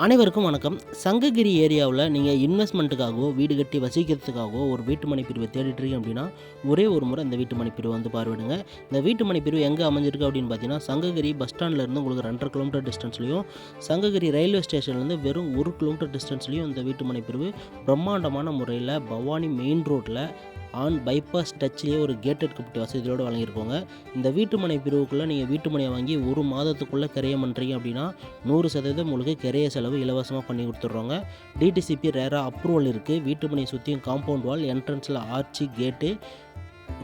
அனைவருக்கும் வணக்கம். சங்ககிரி ஏரியாவுல நீங்க இன்வெஸ்ட்மெண்ட்டுக்காகவோ, வீடு கட்டி வசிக்கிறதுக்காகவோ ஒரு வீட்டுமனை பிரிவு தேடிட்டுருக்கீங்க அப்படின்னா, ஒரே ஒரு முறை இந்த வீட்டுமனை பிரிவ வந்து பார்வையிடுங்க. இந்த வீட்டுமனை பிரிவு எங்க அமைஞ்சிருக்கு அப்படின்னு பார்த்தீங்கன்னா, சங்ககிரி பஸ் ஸ்டாண்ட்லேருந்து உங்களுக்கு 2 1/2 கிலோமீட்டர் டிஸ்டன்ஸ்லயும், சங்ககிரி ரயில்வே ஸ்டேஷன்லேருந்து வெறும் 1 கிலோமீட்டர் டிஸ்டன்ஸ்லயும் இந்த வீட்டுமனை பிரிவு பிரம்மாண்டமான முறையில பவானி மெயின் ரோட்ல பைபாஸ் டச்லேயே ஒரு கேட்டட் கம்யூனிட்டி வசதியோடு வழங்கியிருக்கோங்க. இந்த வீட்டுமனை பிரிவுக்குள்ளே நீங்கள் வீட்டுமனையை வாங்கி 1 மாதத்துக்குள்ளே கிரையம் பண்ணுறீங்க அப்படின்னா 100% உங்களுக்கு கிரைய செலவு இலவசமாக பண்ணி கொடுத்துட்றோங்க. டிடிசிபி ரேரா அப்ரூவல் இருக்குது. வீட்டுமனையை சுற்றியும் காம்பவுண்ட் வால், என்ட்ரன்ஸில் ஆர்ச்சி, கேட்டு,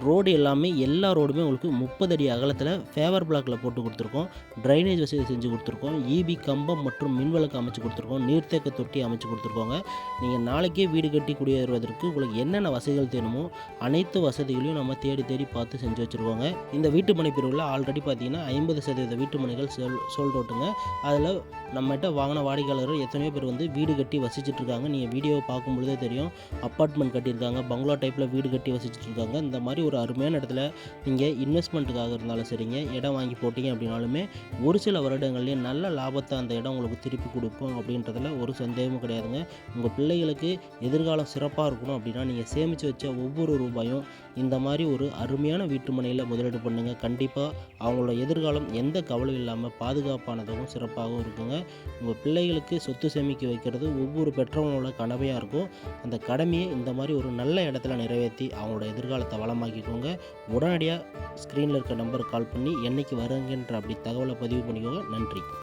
ரோடு எல்லாமே எல்லா ரோடுமே உங்களுக்கு 30 அடி அகலத்தில் ஃபேவர் பிளாக்கில் போட்டு கொடுத்துருக்கோம். ட்ரைனேஜ் வசதி செஞ்சு கொடுத்துருக்கோம். இபி கம்பம் மற்றும் மின்விளக்கு அமைச்சு கொடுத்துருக்கோம். நீர்த்தேக்க தொட்டி அமைச்சு கொடுத்துருக்கோங்க. நீங்கள் நாளைக்கே வீடு கட்டி குடியேறுவதற்கு உங்களுக்கு என்னென்ன வசதிகள் தேணுமோ அனைத்து வசதிகளையும் நம்ம தேடி தேடி பார்த்து செஞ்சு வச்சுருக்கோங்க. இந்த வீட்டு மனை பிரிவில் ஆல்ரெடி பார்த்தீங்கன்னா 50% வீட்டு மனைகள் சோல்ட் அவுட்டுங்க. அதில் நம்மகிட்ட வாங்கின வாடிக்கையாளர்கள் எத்தனையோ பேர் வந்து வீடு கட்டி வசிச்சுட்டு இருக்காங்க. நீங்கள் வீடியோவை பார்க்கும்பொழுதே தெரியும். அப்பார்ட்மெண்ட் கட்டியிருக்காங்க, பங்களா டைப்பில் வீடு கட்டி வசிச்சுட்டு இருக்காங்க. இந்த மாதிரி ஒரு அருமையான இடத்துல நீங்கள் இன்வெஸ்ட்மெண்ட்டுக்காக இருந்தாலும் சரிங்க, இடம் வாங்கி போட்டிங்க அப்படின்னாலுமே ஒரு சில வருடங்கள்லேயே நல்ல லாபத்தை அந்த இடம் உங்களுக்கு திருப்பி கொடுக்கும் அப்படின்றதுல ஒரு சந்தேகமும் கிடையாதுங்க. உங்கள் பிள்ளைகளுக்கு எதிர்காலம் சிறப்பாக இருக்கணும் அப்படின்னா நீங்கள் சேமித்து வச்ச ஒவ்வொரு ரூபாயும் இந்த மாதிரி ஒரு அருமையான வீட்டு மனையில் முதலீடு பண்ணுங்கள். கண்டிப்பாக அவங்களோட எதிர்காலம் எந்த கவலையும் இல்லாமல் பாதுகாப்பானதாகவும் சிறப்பாகவும் இருக்குங்க. உங்கள் பிள்ளைகளுக்கு சொத்து சேமிக்க வைக்கிறது ஒவ்வொரு பெற்றவங்களோட கடமையாக இருக்கும். அந்த கடமையை இந்த மாதிரி ஒரு நல்ல இடத்துல நிறைவேற்றி அவங்களோட எதிர்காலத்தை வளமாக்கிக்கோங்க. உடனடியாக ஸ்க்ரீனில் இருக்க நம்பருக்கு கால் பண்ணி என்னைக்கு வருங்கன்ற அப்படி தகவலை பதிவு பண்ணிக்கோங்க. நன்றி.